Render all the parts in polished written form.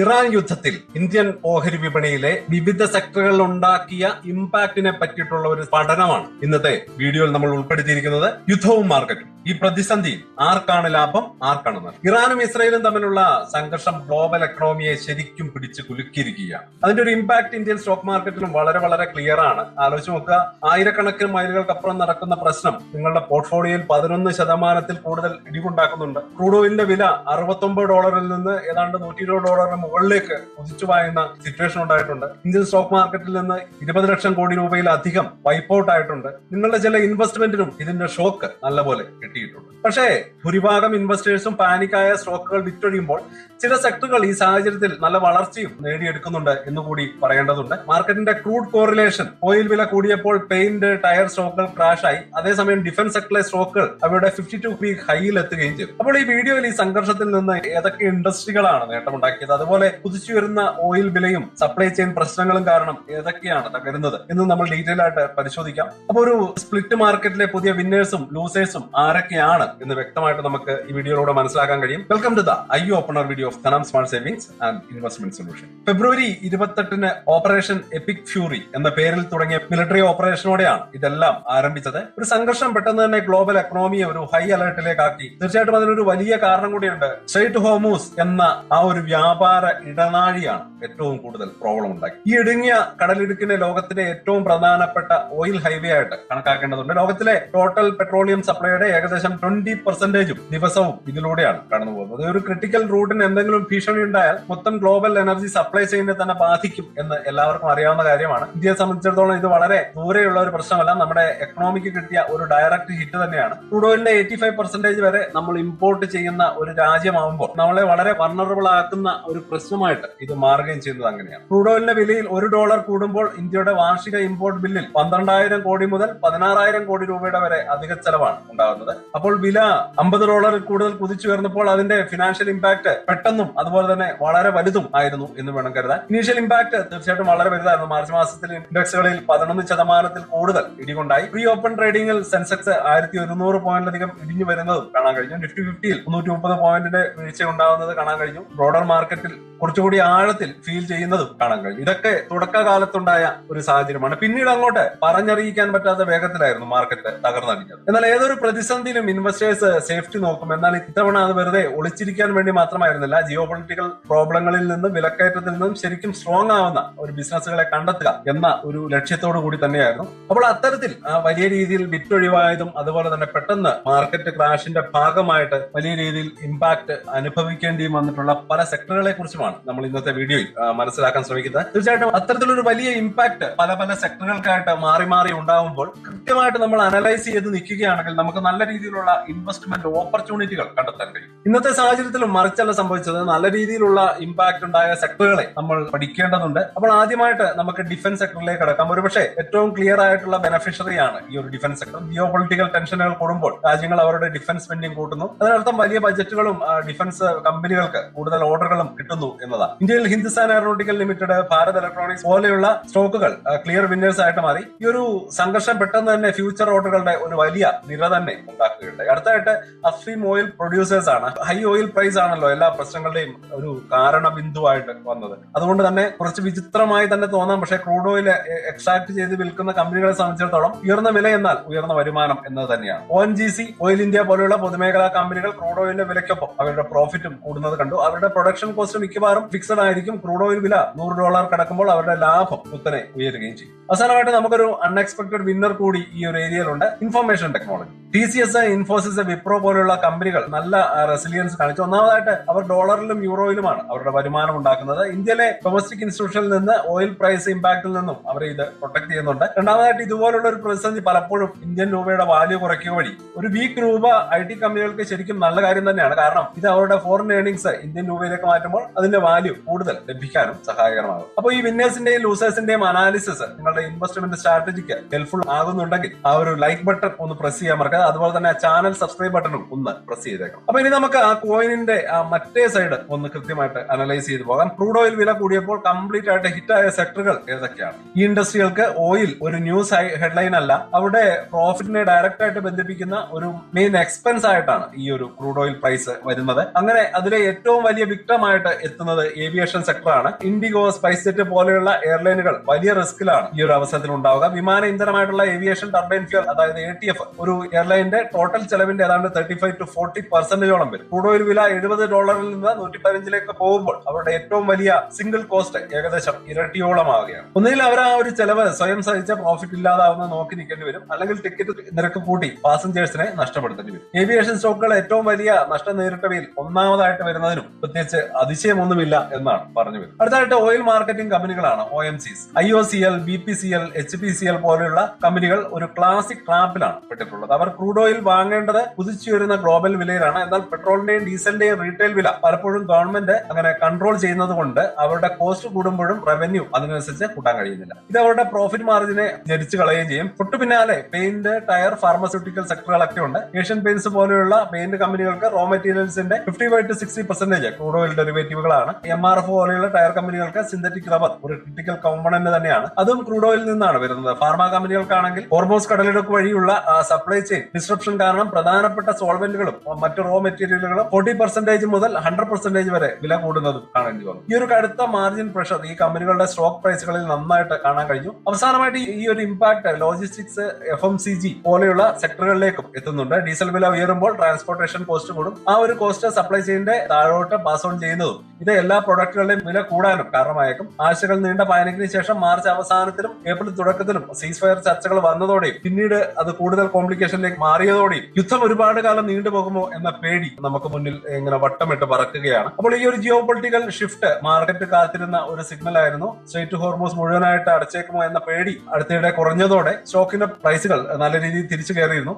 Iran യുദ്ധത്തിൽ Indian ഓഹരി വിപണിയിലെ വിവിധ സെക്ടറുകളിൽ ഉണ്ടാക്കിയ ഇമ്പാക്റ്റിനെ പറ്റിയിട്ടുള്ള ഒരു പഠനമാണ് ഇന്നത്തെ വീഡിയോയിൽ നമ്മൾ ഉൾപ്പെടുത്തിയിരിക്കുന്നത്. യുദ്ധവും മാർക്കറ്റും, ഈ പ്രതിസന്ധിയിൽ ആർക്കാണ് ലാഭം, ആർക്കാണ് നഷ്ടം? ഇറാനും ഇസ്രയേലും തമ്മിലുള്ള സംഘർഷം ഗ്ലോബൽ എക്കണോമിയെ ശരിക്കും പിടിച്ച് കുലുക്കിയിരിക്കുകയാണ്. അതിന്റെ ഒരു ഇമ്പാക്ട് ഇന്ത്യൻ സ്റ്റോക്ക് മാർക്കറ്റിലും വളരെ വളരെ ക്ലിയർ ആണ്. ആലോചിച്ച് നോക്കുക, ആയിരക്കണക്കിന് മൈലുകൾക്കപ്പുറം നടക്കുന്ന പ്രശ്നം നിങ്ങളുടെ പോർട്ട്ഫോളിയോയിൽ 11% കൂടുതൽ ഇടിവുണ്ടാക്കുന്നുണ്ട്. ക്രൂഡ് ഓയിലിന്റെ വില $69 നിന്ന് ഏതാണ്ട് $120 മുകളിലേക്ക് കുതിച്ചു പായുന്ന സിറ്റുവേഷൻ ഉണ്ടായിട്ടുണ്ട്. ഇന്ത്യൻ സ്റ്റോക്ക് മാർക്കറ്റിൽ നിന്ന് 20 ലക്ഷം കോടി രൂപയിലധികം വൈപ്പ് ഔട്ട് ആയിട്ടുണ്ട്. നിങ്ങളുടെ ചില ഇൻവെസ്റ്റ്മെന്റിനും ഇതിന്റെ ഷോക്ക് നല്ലപോലെ കിട്ടിയിട്ടുണ്ട്. പക്ഷേ ഭൂരിഭാഗം ഇൻവെസ്റ്റേഴ്സും പാനിക്കായ സ്റ്റോക്കുകൾ വിറ്റൊഴിയുമ്പോൾ ചില സെക്ടറുകൾ ഈ സാഹചര്യത്തിൽ നല്ല വളർച്ചയും നേടിയെടുക്കുന്നുണ്ട് എന്നുകൂടി പറയേണ്ടതുണ്ട്. മാർക്കറ്റിന്റെ ക്രൂഡ് കോറിലേഷൻ, ഓയിൽ വില കൂടിയപ്പോൾ പെയിന്റ്, ടയർ സ്റ്റോക്കുകൾ ക്രാഷ് ആയി. അതേസമയം ഡിഫൻസ് സെക്ടറിലെ സ്റ്റോക്കുകൾ അവരുടെ 52 വീക്ക് ഹൈയിൽ എത്തുകയും ചെയ്തു. അപ്പോൾ ഈ വീഡിയോയിൽ ഈ സംഘർഷത്തിൽ നിന്ന് ഏതൊക്കെ ഇൻഡസ്ട്രികളാണ് നേട്ടമുണ്ടാക്കിയത്, അതുപോലെ കുതിച്ചു വരുന്ന ഓയിൽ വിലയും സപ്ലൈ ചെയിൻ പ്രശ്നങ്ങളും കാരണം ഏതൊക്കെയാണ് തകരുന്നത് എന്ന് നമ്മൾ ഡീറ്റെയിൽ ആയിട്ട് പരിശോധിക്കാം. അപ്പൊ ഒരു സ്പ്ലിറ്റ് മാർക്കറ്റിലെ പുതിയ വിന്നേഴ്സും ലൂസേഴ്സും ആരൊക്കെയാണ് എന്ന് വ്യക്തമായിട്ട് നമുക്ക് ഈ വീഡിയോയിലൂടെ മനസ്സിലാക്കാൻ കഴിയും. Welcome to the eye opener video of Dhanam smart savings and investment solution. February 28 operation epic fury എന്ന പേരിൽ തുടങ്ങിയ മിലിറ്ററി ഓപ്പറേഷനോടെയാണ് ഇതെല്ലാം ആരംഭിച്ചത്. ഒരു സംഘർഷം പെട്ടെന്ന് തന്നെ ഗ്ലോബൽ എക്കണോമിയെ ഒരു ഹൈ അലർട്ടിലേക്കാക്കി. തീർച്ചയായിട്ടും അതിനൊരു വലിയ കാരണം കൂടിയുണ്ട്. സ്ട്രെയിറ്റ് ഹോർമൂസ് എന്ന ആ ഒരു വ്യാപാര ഇടനാഴിയാണ് ഏറ്റവും കൂടുതൽ പ്രോബ്ലം ഉണ്ടാക്കി. ഈ ഇടുങ്ങിയ കടലിടുക്കിനെ ലോകത്തിലെ ഏറ്റവും പ്രധാനപ്പെട്ട ഓയിൽ ഹൈവേ ആയിട്ട് കണക്കാക്കേണ്ടതുണ്ട്. ലോകത്തിലെ ടോട്ടൽ പെട്രോളിയം സപ്ലൈയുടെ ഏകദേശം 20% ദിവസവും ഇതിലൂടെയാണ് കടന്നു പോകുന്നത്. ഒരു ക്രിട്ടിക്കൽ റൂട്ടിന് എന്തെങ്കിലും ഭീഷണി ഉണ്ടായാൽ മൊത്തം ഗ്ലോബൽ എനർജി സപ്ലൈ ചെയിനെ തന്നെ ബാധിക്കും എന്ന് എല്ലാവർക്കും അറിയാവുന്ന കാര്യമാണ്. ഇന്ത്യയെ സംബന്ധിച്ചിടത്തോളം ഇത് വളരെ ദൂരെയുള്ള ഒരു പ്രശ്നമല്ല, നമ്മുടെ എക്കണോമിക്ക് കിട്ടിയ ഒരു ഡയറക്റ്റ് ഹിറ്റ് തന്നെയാണ്. ക്രൂഡ് ഓയിലിന്റെ 85% വരെ നമ്മൾ ഇമ്പോർട്ട് ചെയ്യുന്ന ഒരു രാജ്യമാകുമ്പോൾ നമ്മളെ വളരെ വൾനറബിൾ ആക്കുന്ന ഒരു പ്രശ്നമായിട്ട് ഇത് മാറുകയും ചെയ്യുന്നത് അങ്ങനെയാണ്. ക്രൂഡ് ഓയിലിന്റെ വിലയിൽ $1 കൂടുമ്പോൾ ഇന്ത്യയുടെ വാർഷിക ഇമ്പോർട്ട് ബില്ലിൽ 12,000 കോടി മുതൽ 16,000 കോടി രൂപയുടെ വരെ അധിക ചെലവാണ് ഉണ്ടാകുന്നത്. അപ്പോൾ വില $50 കൂടുതൽ കുതിച്ചുയർന്നപ്പോൾ അതിന്റെ ഫിനാൻഷ്യൽ ഇമ്പാക്ട് പെട്ടെന്നും അതുപോലെ തന്നെ വളരെ വലുതും ആയിരുന്നു എന്ന് വേണം കരുതാൻ. ഇനീഷ്യൽ ഇമ്പാക്ട് തീർച്ചയായിട്ടും വളരെ വലുതായിരുന്നു. മാർച്ച് മാസത്തിൽ ഇൻഡെക്സുകളിൽ 11% കൂടുതൽ ഇടികൊണ്ടായി. പ്രീ ഓപ്പൺ ട്രേഡിംഗിൽ സെൻസെക്സ് 1100 പോയിന്റിലധികം ഇടിഞ്ഞു വരുന്നതും കാണാൻ കഴിഞ്ഞു. നിഫ്റ്റി 50യിൽ 330 പോയിന്റിന്റെ വീഴ്ച ഉണ്ടാകുന്നത് കാണാൻ കഴിഞ്ഞു. ബ്രോഡർ മാർക്കറ്റിൽ കുറച്ചുകൂടി ആഴത്തിൽ ഫീൽ ചെയ്യുന്നതും കാണാൻ കഴിഞ്ഞു. ഇതൊക്കെ തുടക്കകാലത്തുണ്ടായ ഒരു സാഹചര്യമാണ്. പിന്നീട് അങ്ങോട്ട് പറഞ്ഞറിയിക്കാൻ പറ്റാത്ത വേഗത്തിലായിരുന്നു മാർക്കറ്റ് തകർന്നടിഞ്ഞത്. എന്നാൽ ഏതൊരു പ്രതിസന്ധിയിലും ഇൻവെസ്റ്റേഴ്സ് സേഫ്റ്റി നോക്കും. എന്നാൽ ഇത്തവണ അത് വെറുതെ ഒളിച്ചിരിക്കാൻ വേണ്ടി മാത്രമായിരുന്നില്ല. ജിയോ പൊളിറ്റിക്കൽ പ്രോബ്ലങ്ങളിൽ നിന്നും വിലക്കയറ്റത്തിൽ നിന്നും ശരിക്കും സ്ട്രോങ് ആവുന്ന ഒരു ബിസിനസ്സുകളെ കണ്ടെത്തുക എന്ന ഒരു ലക്ഷ്യത്തോടു കൂടി തന്നെയായിരുന്നു. അപ്പോൾ അത്തരത്തിൽ വലിയ രീതിയിൽ വിറ്റൊഴിവായതും അതുപോലെ തന്നെ പെട്ടെന്ന് മാർക്കറ്റ് ക്രാഷിന്റെ ഭാഗമായിട്ട് വലിയ രീതിയിൽ ഇമ്പാക്ട് അനുഭവിക്കേണ്ടിയും വന്നിട്ടുള്ള പല സെക്ടറുകളെ കുറിച്ചുമാണ് നമ്മൾ ഇന്നത്തെ വീഡിയോയിൽ മനസ്സിലാക്കാൻ ശ്രമിക്കുന്നത്. തീർച്ചയായിട്ടും അത്തരത്തിലൊരു വലിയ ഇമ്പാക്ട് പല പല സെക്ടറുകൾക്കായിട്ട് മാറി മാറി ഉണ്ടാകുമ്പോൾ കൃത്യമായിട്ട് നമ്മൾ അനലൈസ് ചെയ്ത് നിൽക്കുകയാണെങ്കിൽ നമുക്ക് നല്ല രീതിയിലുള്ള ഇൻവെസ്റ്റ്മെന്റ് ഓപ്പർച്യൂണിറ്റികൾ കണ്ടെത്താൻ കഴിയും. ഇന്നത്തെ സാഹചര്യത്തിലും മറിച്ചല്ല സംഭവിച്ചത്. നല്ല രീതിയിലുള്ള ഇമ്പാക്ട് ഉണ്ടായ സെക്ടറുകളെ നമ്മൾ പഠിക്കേണ്ടതുണ്ട്. അപ്പോൾ ആദ്യമായിട്ട് നമുക്ക് ഡിഫൻസ് സെക്ടറിലേക്ക് കടക്കാം. ഒരുപക്ഷെ ഏറ്റവും ക്ലിയർ ആയിട്ടുള്ള ബെനഫിഷ്യറിയാണ് ഈ ഒരു ഡിഫൻസ് സെക്ടർ. ജിയോ പൊളിറ്റിക്കൽ ടെൻഷനുകൾ കൂടുമ്പോൾ രാജ്യങ്ങൾ അവരുടെ ഡിഫൻസ് സ്പെൻഡിംഗ് കൂട്ടുന്നു. അതിനർത്ഥം വലിയ ബജറ്റുകളും ഡിഫൻസ് കമ്പനികൾക്ക് കൂടുതൽ ഓർഡറുകളും കിട്ടുന്നു എന്നതാണ്. ഇന്ത്യയിൽ Hindustan aeronautical limited, Bharat electronics പോലെയുള്ള സ്റ്റോക്കുകൾ ക്ലിയർ വിന്നേഴ്സ് ആയിട്ട് മാറി. ഈ ഒരു സംഘർഷം പെട്ടെന്ന് തന്നെ ഫ്യൂച്ചർ ഓർഡറുകളുടെ ഒരു വലിയ നിര തന്നെ ഉണ്ടാക്കുകയുണ്ടായി. അടുത്തായിട്ട് അപ്സ്ട്രീം ഓയിൽ പ്രൊഡ്യൂസേഴ്സ് ആണ്. ഹൈ ഓയിൽ പ്രൈസ് ആണല്ലോ എല്ലാ പ്രശ്നങ്ങളുടെയും ഒരു കാരണ ബിന്ദുവായിട്ട് വന്നത്. അതുകൊണ്ട് തന്നെ കുറച്ച് വിചിത്രമായി തന്നെ തോന്നാം. പക്ഷേ ക്രൂഡ് ഓയിൽ എക്സ്ട്രാക്ട് ചെയ്ത് വിൽക്കുന്ന കമ്പനികളെ സംബന്ധിച്ചിടത്തോളം ഉയർന്ന വില എന്നാൽ ഉയർന്ന വരുമാനം എന്നത് തന്നെയാണ്. ONGC, ഓയിൽ ഇന്ത്യ പോലെയുള്ള പൊതുമേഖലാ കമ്പനികൾ ക്രൂഡ് ഓയിലിന്റെ വിലയ്ക്കൊപ്പം അവരുടെ പ്രോഫിറ്റും കൂടുന്നത് കണ്ടു. അവരുടെ പ്രൊഡക്ഷൻ കോസ്റ്റ് മിക്കവാറും ഫിക്സഡ് ആയിരിക്കും. ക്രൂഡ് ഓയിൽ വില $100 കടക്കുമ്പോൾ അവരുടെ ലാഭം കുത്തനെ ഉയരുകയും ചെയ്യും. അവസാനമായിട്ട് നമുക്കൊരു അൺഎക്സ്പെക്ടഡ് വിന്നർ കൂടി ഈ ഒരു ഏരിയയിലുണ്ട്. Information technology. TCS, Infosys, Wipro പോലുള്ള കമ്പനികൾ നല്ല റെസിലിയൻസ് കാണിച്ചു. ഒന്നാമതായിട്ട് അവർ ഡോളറിലും യൂറോയിലുമാണ് അവരുടെ വരുമാനം ഉണ്ടാക്കുന്നത്. ഇന്ത്യയിലെ ഡൊമസ്റ്റിക് ഇൻസ്റ്റിറ്റ്യൂഷനിൽ നിന്ന് ഓയിൽ പ്രൈസ് ഇമ്പാക്റ്റിൽ നിന്നും അവർ ഇത് പ്രൊട്ടക്ട് ചെയ്യുന്നുണ്ട്. രണ്ടാമതായിട്ട് ഇതുപോലുള്ള ഒരു പ്രതിസന്ധി പലപ്പോഴും ഇന്ത്യൻ രൂപയുടെ വാല്യൂ കുറയ്ക്കുക വഴി ഒരു വീക്ക് രൂപ IT കമ്പനികൾക്ക് ശരിക്കും നല്ല കാര്യം തന്നെയാണ്. കാരണം ഇത് അവരുടെ ഫോറിൻ ഏർണിംഗ്സ് ഇന്ത്യൻ രൂപയിലേക്ക് മാറ്റുമ്പോൾ അതിന്റെ വാല്യൂ കൂടുതൽ ലഭിക്കാനും സഹായകരമാകും. അപ്പോൾ ഈ വിന്നേഴ്സിന്റെയും ലൂസേഴ്സിന്റെയും അനാലിസിസ് നിങ്ങളുടെ ഇൻവെസ്റ്റ്മെന്റ് സ്ട്രാറ്റജിക്ക് ഹെൽപ്ഫുൾ ആകുന്നുണ്ടെങ്കിൽ ആ ഒരു ലൈക്ക് ബട്ടൺ ഒന്ന് പ്രസ് ചെയ്യാൻ മറക്കാതെ. അതുപോലെ തന്നെ ചാനൽ സബ്സ്ക്രൈബ് ബട്ടണും ഒന്ന് പ്രസ് ചെയ്തേക്കണം. അപ്പൊ ഇനി നമുക്ക് ആ കോയിനിന്റെ മറ്റേ സൈഡ് ഒന്ന് കൃത്യമായിട്ട് അനലൈസ് ചെയ്ത് പോകാം. ക്രൂഡ് ഓയിൽ വില കൂടിയപ്പോൾ കംപ്ലീറ്റ് ആയിട്ട് ഹിറ്റായ സെക്ടറുകൾ ഏതൊക്കെയാണ്? ഈ ഇൻഡസ്ട്രികൾക്ക് ഓയിൽ ഒരു ന്യൂസ് ഹെഡ്ലൈൻ അല്ല, അവിടെ പ്രോഫിറ്റിനെ ഡയറക്റ്റ് ആയിട്ട് ബന്ധിപ്പിക്കുന്ന ഒരു മെയിൻ എക്സ്പെൻസ് ആയിട്ടാണ് ഈ ഒരു ക്രൂഡ് ഓയിൽ പ്രൈസ് വരുന്നത്. അങ്ങനെ അതിലെ ഏറ്റവും വലിയ വിക്ടമായിട്ട് എത്തുന്നത് ഏവിയേഷൻ സെക്ടറാണ്. ഇൻഡിഗോ, സ്പൈസ് ജെറ്റ് പോലെയുള്ള എയർലൈനുകൾ വലിയ റിസ്കിലാണ് ഈ ഒരു അവസരത്തിൽ ഉണ്ടാവുക. വിമാന ഇന്ധനമായിട്ടുള്ള ഏവിയേഷൻ ടർബൈൻ ഫ്യൂൽ, അതായത് ATF, ഒരു എയർലൈനിന്റെ ടോട്ടൽ ചെലവിന്റെ ഏതാണ്ട് 35 to 40% വരും. ക്രൂഡ് ഓയിൽ വില $70 നിന്ന് 115 പോകുമ്പോൾ അവരുടെ ഏറ്റവും വലിയ സിംഗിൾ കോസ്റ്റ് ഏകദേശം ഇരട്ടിയോളമാവുകയാണ്. ഒന്നുകിൽ അവർ ആ ഒരു ചെലവ് സ്വയം സഹിച്ച പ്രോഫിറ്റ് ഇല്ലാതാവുന്ന നോക്കി നിൽക്കേണ്ടി വരും, അല്ലെങ്കിൽ ടിക്കറ്റ് നിരക്ക് കൂട്ടി പാസഞ്ചേഴ്സിനെ നഷ്ടപ്പെടുത്തേണ്ടി വരും. ഏവിയേഷൻ സ്റ്റോക്കുകൾ ഏറ്റവും വലിയ നഷ്ടം നേരിട്ടവയിൽ ഒന്നാമതായിട്ട് വരുന്നതിനും പ്രത്യേകിച്ച് അതിശയമൊന്നുമില്ല എന്നാണ് പറഞ്ഞു വരുന്നത്. അടുത്തായിട്ട് ഓയിൽ മാർക്കറ്റിംഗ് കമ്പനികളാണ് OMCs. IOCL, BPCL, HPCL പോലെയുള്ള കമ്പനികൾ ഒരു ക്ലാസിക് ട്രാപ്പിലാണ് പെട്ടിട്ടുള്ളത്. അവർ ക്രൂഡ് ഓയിൽ വാങ്ങേണ്ടത് കുതിച്ചുയരുന്ന ഗ്ലോബൽ വിലയിലാണ്. എന്നാൽ പെട്രോളിന്റെയും ഡീസലിന്റെയും റീറ്റെയിൽ വില പലപ്പോഴും ഗവൺമെന്റ് അങ്ങനെ കൺട്രോൾ ചെയ്യുന്നത് കൊണ്ട് അവരുടെ കോസ്റ്റ് കൂടുമ്പോഴും റവന്യൂ അതിനനുസരിച്ച് കൂട്ടാൻ കഴിയുന്നില്ല. ഇത് അവരുടെ പ്രോഫിറ്റ് മാർജിനെ ജനിച്ചു കളയുകയും ചെയ്യും. തൊട്ടു പിന്നാലെ പെയിന്റ്, ടയർ, ഫാർമസ്യൂട്ടിക്കൽ സെക്ടറുകളൊക്കെ ഉണ്ട്. ഏഷ്യൻ പെയിന്റ്സ് പോലെയുള്ള പെയിന്റ് കമ്പനികൾക്ക് റോ മെറ്റീരിയൽസിന്റെ 55 to 60% ക്രൂഡ് ഓയിൽ ഡെറിവേറ്റീവുകളാണ്. MRF പോലെയുള്ള ടയർ കമ്പനികൾക്ക് സിന്തറ്റിക് റബ്ബർ ഒരു ക്രിട്ടിക്കൽ കോമ്പണന്റ് തന്നെയാണ്, അതും ക്രൂഡ് ഓയിൽ നിന്നാണ് വരുന്നത്. ഫാർമ കമ്പനികൾക്കാണെങ്കിൽ ഹോർമോസ് കടലിടുക്ക് വഴിയുള്ള സപ്ലൈ ചെയിൻ ഡിസ്ട്രപ്ഷൻ കാരണം പ്രധാനപ്പെട്ട സോൾവെന്റുകളും മറ്റു റോ മെറ്റീരിയലുകളും 40% മുതൽ 100% വരെ വില കൂടുന്നതും കാണേണ്ടി വന്നു. ഈ ഒരു കടുത്ത മാർജിൻ പ്രഷർ ഈ കമ്പനികളുടെ സ്റ്റോക്ക് പ്രൈസുകളിൽ നന്നായിട്ട് കാണാൻ കഴിഞ്ഞു. അവസാനമായിട്ട് ഈ ഒരു ഇമ്പാക്ട് ലോജിസ്റ്റിക്സ്, FMCG പോലെയുള്ള സെക്ടറുകളിലേക്കും എത്തുന്നുണ്ട്. ഡീസൽ വില ഉയരുമ്പോൾ ട്രാൻസ്പോർട്ടേഷൻ കോസ്റ്റ് കൂടും. ആ ഒരു കോസ്റ്റ് സപ്ലൈ ചെയിന്റെ താഴോട്ട് പാസ് ഓൺ ചെയ്യുന്നതും ഇത് എല്ലാ പ്രൊഡക്റ്റുകളുടെയും വില കൂടാനും കാരണമായേക്കും. ആഴ്ചകൾ നീണ്ട പയനത്തിന് ശേഷം മാർച്ച് അവസാനത്തിലും ഏപ്രിൽ തുടക്കത്തിലും സീസ് ഫയർ ചർച്ചകൾ വന്നതോടെയും പിന്നീട് അത് കൂടുതൽ കോംപ്ലിക്കേഷനിലേക്ക് മാറിയതോടെയും യുദ്ധം ഒരുപാട് കാലം നീണ്ടുപോകുമോ എന്ന പേടി നമുക്ക് മുന്നിൽ ഇങ്ങനെ വട്ടമിട്ട് പറക്കുകയാണ്. അപ്പോൾ ഈ ഒരു ജിയോ പൊളിറ്റിക്കൽ ഷിഫ്റ്റ് മാർക്കറ്റ് കാത്തിരുന്ന ഒരു സിഗ്നൽ ആയിരുന്നു. സ്ട്രെയിറ്റ് ഹോർമോസ് മുഴുവനായിട്ട് അടച്ചേക്കുമോ എന്ന പേടി അടുത്തിടെ കുറഞ്ഞതോടെ സ്റ്റോക്കിന്റെ പ്രൈസുകൾ നല്ല രീതിയിൽ തിരിച്ചു കയറിയിരുന്നു.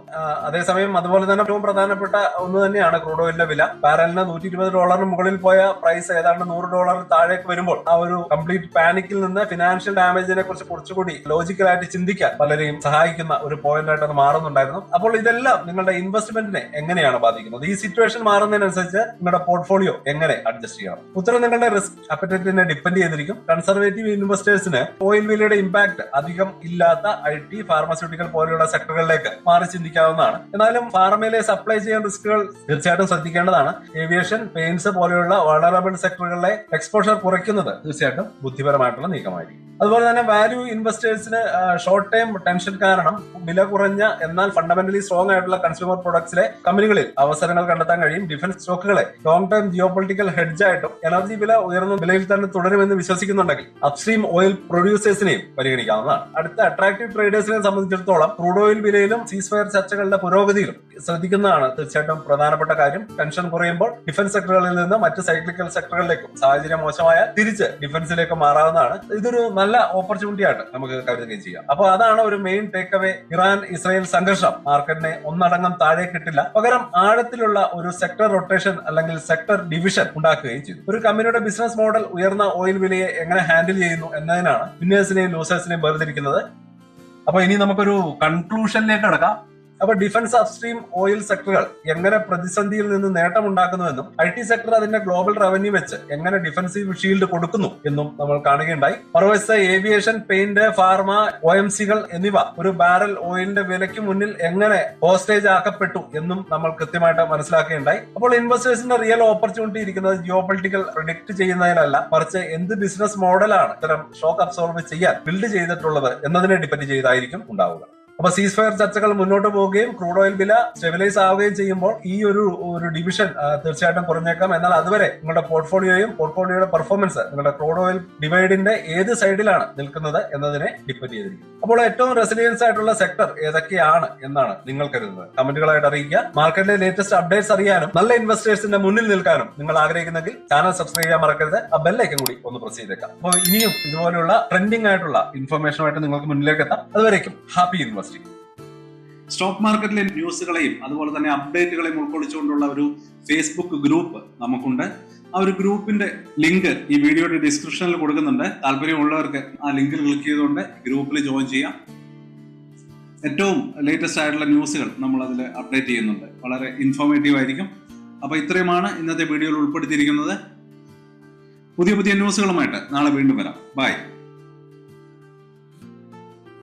അതേസമയം അതുപോലെ തന്നെ ഏറ്റവും പ്രധാനപ്പെട്ട ഒന്ന് തന്നെയാണ് ക്രൂഡ് ഓയിലിന്റെ വില. ബാരലിന് $120 മുകളിൽ പോയ പ്രൈസ് ഏതാണ്ട് $100 താഴേക്ക് വരുമ്പോൾ ആ ഒരു കംപ്ലീറ്റ് പാനിക്കിൽ നിന്ന് ഫിനാൻഷ്യൽ ഡാമേജിനെ കുറിച്ച് കുറച്ചുകൂടി ലോജിക്കലായിട്ട് ചിന്തിക്കാൻ പലരെയും സഹായിക്കുന്ന ഒരു പോയിന്റ് ആയിട്ട് അത് മാറുന്നുണ്ടായിരുന്നു. അപ്പോൾ ഇതെല്ലാം നിങ്ങളുടെ ഇൻവെസ്റ്റ്മെന്റിനെ എങ്ങനെയാണ് ബാധിക്കുന്നത്? ഈ സിറ്റുവേഷൻ മാറുന്നതിനനുസരിച്ച് നിങ്ങളുടെ പോർട്ട്ഫോളിയോ എങ്ങനെ അഡ്ജസ്റ്റ് ചെയ്യണം? ഉത്തരം നിങ്ങളുടെ റിസ്ക് അപ്പറ്റൈറ്റിനെ ഡിപ്പെൻഡ് ചെയ്തിരിക്കും. കൺസർവേറ്റീവ് ഇൻവെസ്റ്റേഴ്സിന് ഓയിൽ വിലയുടെ ഇമ്പാക്ട് അധികം ഇല്ലാത്ത IT, ഫാർമസ്യൂട്ടിക്കൽ പോലെയുള്ള സെക്ടറുകളിലേക്ക് മാറി ചിന്തിക്കാവുന്നതാണ്. എന്നാലും ഫാർമയിലെ സപ്ലൈ ചെയിൻ റിസ്കുകൾ തീർച്ചയായിട്ടും ശ്രദ്ധിക്കേണ്ടതാണ്. ഏവിയേഷൻ, പെയിന്റ്സ് പോലെയുള്ള വളറബിൾ സെക്ടറുകളിലെ എക്സ്പോഷർ കുറയ്ക്കുന്നത് തീർച്ചയായിട്ടും ബുദ്ധിപരമായിട്ടുള്ള നീക്കമായിരിക്കും. അതുപോലെ തന്നെ വാല്യൂ ഇൻവെസ്റ്റേഴ്സിന് ഷോർട്ട് ടൈം ടെൻഷൻ കാരണം വില കുറഞ്ഞ എന്നാൽ ഫണ്ടമെന്റലി സ്ട്രോങ് ആയിട്ടുള്ള കൺസ്യൂമർ പ്രൊഡക്ട്സിലെ കമ്പനികളിൽ അവസരങ്ങൾ കണ്ടെത്താൻ കഴിയും. ഡിഫൻസ് സ്റ്റോക്കുകളെ long time geopolitical hedge ആയിട്ടും എനർജി വില ഉയർന്ന വിലയിൽ തന്നെ തുടരുമെന്ന് വിശ്വസിക്കുന്നുണ്ടെങ്കിൽ അപ്സ്ട്രീം ഓയിൽ പ്രൊഡ്യൂസേഴ്സിനെയും പരിഗണിക്കാവുന്നതാണ്. അടുത്ത അട്രാക്റ്റീവ് ട്രേഡേഴ്സിനെ സംബന്ധിച്ചിടത്തോളം ക്രൂഡ് ഓയിൽ വിലയിലും സീസ് ഫയർ ചർച്ചകളുടെ പുരോഗതിയിലും ശ്രദ്ധിക്കുന്നതാണ് തീർച്ചയായിട്ടും പ്രധാനപ്പെട്ട കാര്യം. ടെൻഷൻ കുറയുമ്പോൾ ഡിഫൻസ് സെക്ടറുകളിൽ നിന്ന് മറ്റ് സൈക്ലിക്കൽ സെക്ടറുകളിലേക്കും സാഹചര്യം മോശമായാൽ തിരിച്ച് ഡിഫൻസിലേക്ക് മാറാവുന്നതാണ്. ഇതൊരു നല്ല ഓപ്പർച്യൂണിറ്റി ആയിട്ട് നമുക്ക് കരുതുകയും ചെയ്യാം. അപ്പോൾ അതാണ് ഒരു മെയിൻ ടേക്ക് അവേ. ഇറാൻ-ഇസ്രായേൽ സംഘർഷം മാർക്കറ്റിനെ ഒന്നടങ്കം താഴെ കിട്ടില്ല, പകരം ആഴത്തിലുള്ള ഒരു സെക്ടർ റൊട്ടേഷൻ അല്ലെങ്കിൽ സെക്ടർ ഡിവിഷൻ ഉണ്ടാക്കുകയും ചെയ്തു. ഒരു കമ്പനിയുടെ ബിസിനസ് മോഡൽ ഉയർന്ന ഓയിൽ വിലയെ എങ്ങനെ ഹാൻഡിൽ ചെയ്യുന്നു എന്നതിനാണ് വിന്നേഴ്സിനെയും ലൂസേഴ്സിനെയും വേർതിരിക്കുന്നത്. അപ്പൊ ഇനി നമുക്കൊരു കൺക്ലൂഷനിലേക്ക് കടക്കാം. അപ്പൊ ഡിഫൻസ്, അപ്സ്ട്രീം ഓയിൽ സെക്ടറുകൾ എങ്ങനെ പ്രതിസന്ധിയിൽ നിന്ന് നേട്ടമുണ്ടാക്കുന്നുവെന്നും IT സെക്ടർ അതിന്റെ ഗ്ലോബൽ റവന്യൂ വെച്ച് എങ്ങനെ ഡിഫൻസീവ് ഷീൽഡ് കൊടുക്കുന്നു എന്നും നമ്മൾ കാണുകയുണ്ടായി. മറുവശത്ത് ഏവിയേഷൻ, പെയിന്റ്, ഫാർമ, OMCകൾ എന്നിവ ഒരു ബാരൽ ഓയിലിന്റെ വിലയ്ക്ക് മുന്നിൽ എങ്ങനെ ഹോസ്റ്റേജ് ആക്കപ്പെട്ടു എന്നും നമ്മൾ കൃത്യമായിട്ട് മനസ്സിലാക്കുകയുണ്ടായി. അപ്പോൾ ഇൻവെസ്റ്റേഴ്സിന്റെ റിയൽ ഓപ്പർച്യൂണിറ്റി ഇരിക്കുന്നത് ജിയോ പൊളിറ്റിക്കൽ പ്രിഡിക്ട് ചെയ്യുന്നതിനല്ല, മറിച്ച് എന്ത് ബിസിനസ് മോഡലാണ് ഇത്തരം ഷോക്ക് അബ്സോർബ് ചെയ്യാൻ ബിൽഡ് ചെയ്തിട്ടുള്ളത് എന്നതിനെ ഡിപ്പെൻഡ് ചെയ്തായിരിക്കും ഉണ്ടാവുക. അപ്പൊ സീസ് ഫയർ ചർച്ചകൾ മുന്നോട്ട് പോവുകയും ക്രൂഡ് ഓയിൽ വില സ്റ്റെബിലൈസ് ആവുകയും ചെയ്യുമ്പോൾ ഈ ഒരു ഡിവിഷൻ തീർച്ചയായിട്ടും കുറഞ്ഞേക്കാം. എന്നാൽ അതുവരെ നിങ്ങളുടെ പോർട്ട്ഫോളിയോയുടെ പെർഫോമൻസ് നിങ്ങളുടെ ക്രൂഡ് ഓയിൽ ഡിവൈഡിന്റെ ഏത് സൈഡിലാണ് നിൽക്കുന്നത് എന്നതിനെ ഡിപ്പെൻഡ് ചെയ്തിരിക്കും. അപ്പോൾ ഏറ്റവും റെസിലിയൻസ് ആയിട്ടുള്ള സെക്ടർ ഏതൊക്കെയാണ് എന്നാണ് നിങ്ങൾ കരുതുന്നത്? കമന്റുകളായിട്ട് അറിയിക്കുക. മാർക്കറ്റിലെ ലേറ്റസ്റ്റ് അപ്ഡേറ്റ്സ് അറിയാനും നല്ല ഇൻവെസ്റ്റേഴ്സിന്റെ മുന്നിൽ നിൽക്കാനും നിങ്ങൾ ആഗ്രഹിക്കുന്നെങ്കിൽ ചാനൽ സബ്സ്ക്രൈബ് ചെയ്യാൻ മറക്കരുത്. ആ ബെല്ലൈക്കൻ കൂടി ഒന്ന് പ്രസ് ചെയ്തേക്കാം. അപ്പോൾ ഇനിയും ഇതുപോലെയുള്ള ട്രെൻഡിംഗ് ആയിട്ടുള്ള ഇൻഫർമേഷനുമായിട്ട് നിങ്ങൾക്ക് മുന്നിലേക്ക് എത്താം. അതുവരേക്കും ഹാപ്പി ഇൻവെസ്റ്റിംഗ്. സ്റ്റോക്ക് മാർക്കറ്റിലെ ന്യൂസുകളെയും അതുപോലെ തന്നെ അപ്ഡേറ്റുകളെയും ഉൾക്കൊള്ളിച്ചുകൊണ്ടുള്ള ഒരു ഫേസ്ബുക്ക് ഗ്രൂപ്പ് നമുക്കുണ്ട്. ആ ഒരു ഗ്രൂപ്പിന്റെ ലിങ്ക് ഈ വീഡിയോയുടെ ഡിസ്ക്രിപ്ഷനിൽ കൊടുക്കുന്നുണ്ട്. താല്പര്യമുള്ളവർക്ക് ആ ലിങ്കിൽ ക്ലിക്ക് ചെയ്തുകൊണ്ട് ഗ്രൂപ്പിൽ ജോയിൻ ചെയ്യാം. ഏറ്റവും ലേറ്റസ്റ്റ് ആയിട്ടുള്ള ന്യൂസുകൾ നമ്മൾ അതിൽ അപ്ഡേറ്റ് ചെയ്യുന്നുണ്ട്. വളരെ ഇൻഫോർമേറ്റീവ് ആയിരിക്കും. അപ്പോൾ ഇത്രയുമാണ് ഇന്നത്തെ വീഡിയോയിൽ ഉൾപ്പെടുത്തിയിരിക്കുന്നത്. പുതിയ ന്യൂസുകളുമായിട്ട് നാളെ വീണ്ടും വരാം. ബൈ.